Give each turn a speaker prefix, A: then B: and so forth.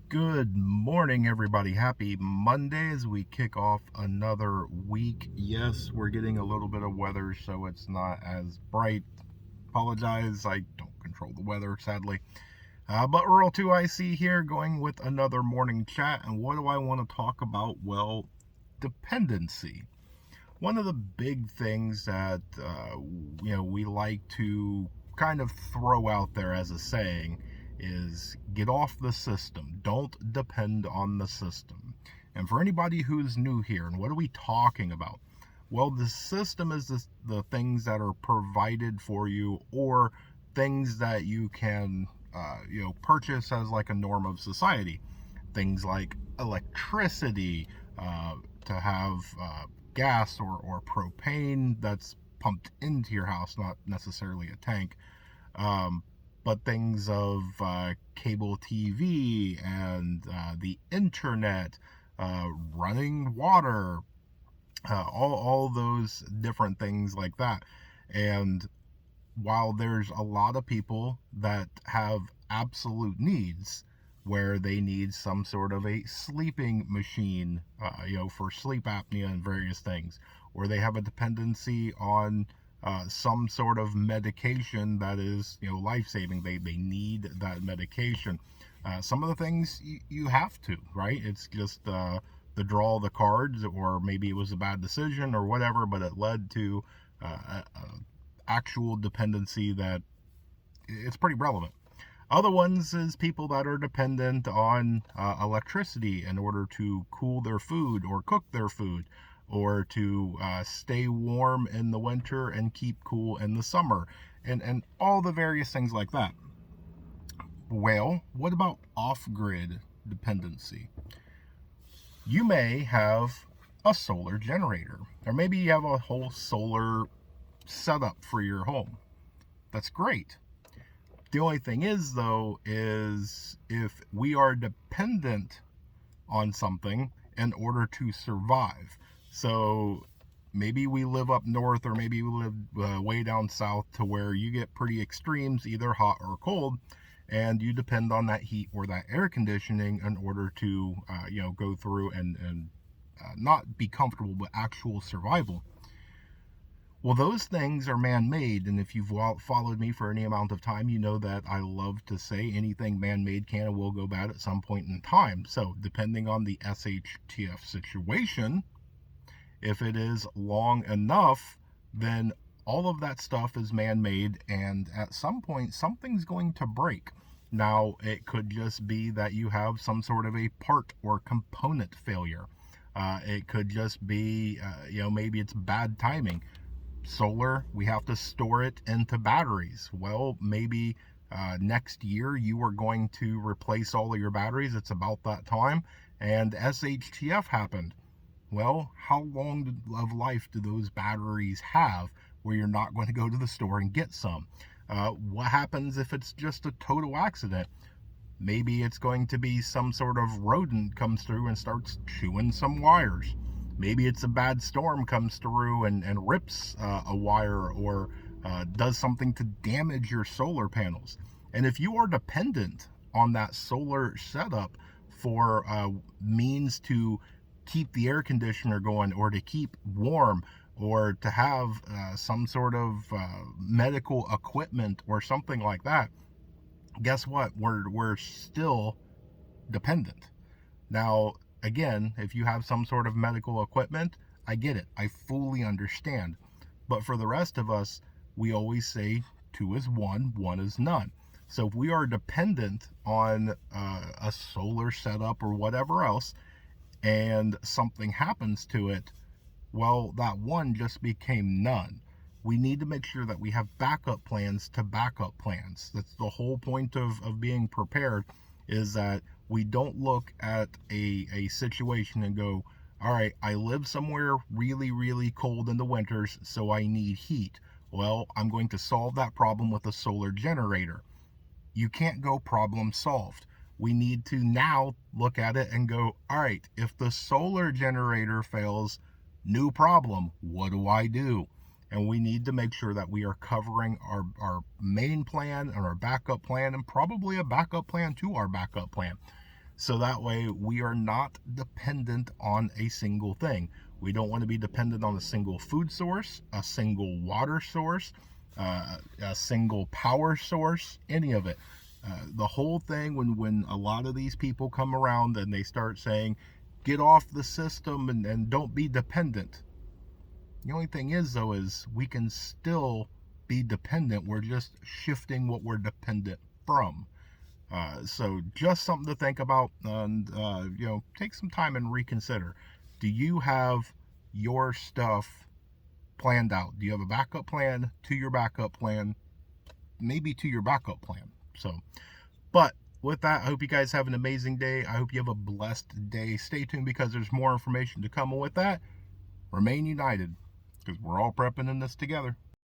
A: Good morning, everybody. Happy Monday as we kick off another week. Yes, we're getting a little bit of weather, so it's not as bright. Apologize, I don't control the weather, sadly. But Earl 2IC here, going with another morning chat. And what do I want to talk about? Well, dependency. One of the big things that we like to kind of throw out there as a saying is get off the system. Don't depend on the system. And for anybody who's new here, and what are we talking about? Well, the system is the things that are provided for you, or things that you can purchase as like a norm of society. Things like electricity, to have gas or propane that's pumped into your house, not necessarily a tank. Um, but things of cable TV and the internet, running water, all those different things like that. And while there's a lot of people that have absolute needs where they need some sort of a sleeping machine, for sleep apnea and various things, or they have a dependency on some sort of medication that is, life-saving. They need that medication. Some of the things you have to, right? It's just the draw of the cards, or maybe it was a bad decision or whatever, but it led to actual dependency that it's pretty relevant. Other ones is people that are dependent on electricity in order to cool their food or cook their food, or to stay warm in the winter and keep cool in the summer, and all the various things like that. Well, what about off-grid dependency? You may have a solar generator, or maybe you have a whole solar setup for your home. That's great. The only thing is, though, is if we are dependent on something in order to survive. So maybe we live up north, or maybe we live way down south, to where you get pretty extremes, either hot or cold, and you depend on that heat or that air conditioning in order to, go through and not be comfortable, but actual survival. Well, those things are man-made, and if you've followed me for any amount of time, you know that I love to say anything man-made can and will go bad at some point in time. So, depending on the SHTF situation, if it is long enough, then all of that stuff is man-made, and at some point, something's going to break. Now, it could just be that you have some sort of a part or component failure. It could just be, maybe it's bad timing. Solar, we have to store it into batteries. Well, maybe next year you are going to replace all of your batteries. It's about that time, and SHTF happened. Well, how long of life do those batteries have where you're not going to go to the store and get some? What happens if it's just a total accident? Maybe it's going to be some sort of rodent comes through and starts chewing some wires. Maybe it's a bad storm comes through and rips a wire, or does something to damage your solar panels. And if you are dependent on that solar setup for means to keep the air conditioner going, or to keep warm, or to have some sort of medical equipment or something like that, guess what? We're still dependent. Now, again, if you have some sort of medical equipment, I get it. I fully understand. But for the rest of us, we always say two is one, one is none. So if we are dependent on a solar setup or whatever else, and something happens to it, well, that one just became none. We need to make sure that we have backup plans to backup plans. That's the whole point of being prepared, is that we don't look at a situation and go, all right, I live somewhere really, really cold in the winters, so I need heat. Well, I'm going to solve that problem with a solar generator. You can't go problem solved. We need to now look at it and go, all right, if the solar generator fails, new problem, what do I do? And we need to make sure that we are covering our main plan and our backup plan, and probably a backup plan to our backup plan. So that way we are not dependent on a single thing. We don't want to be dependent on a single food source, a single water source, a single power source, any of it. The whole thing, when a lot of these people come around and they start saying, get off the system and don't be dependent. The only thing is, though, is we can still be dependent. We're just shifting what we're dependent from. So just something to think about, and take some time and reconsider. Do you have your stuff planned out? Do you have a backup plan to your backup plan? Maybe to your backup plan. So, but with that, I hope you guys have an amazing day. I hope you have a blessed day. Stay tuned because there's more information to come. And with that, remain united because we're all prepping in this together.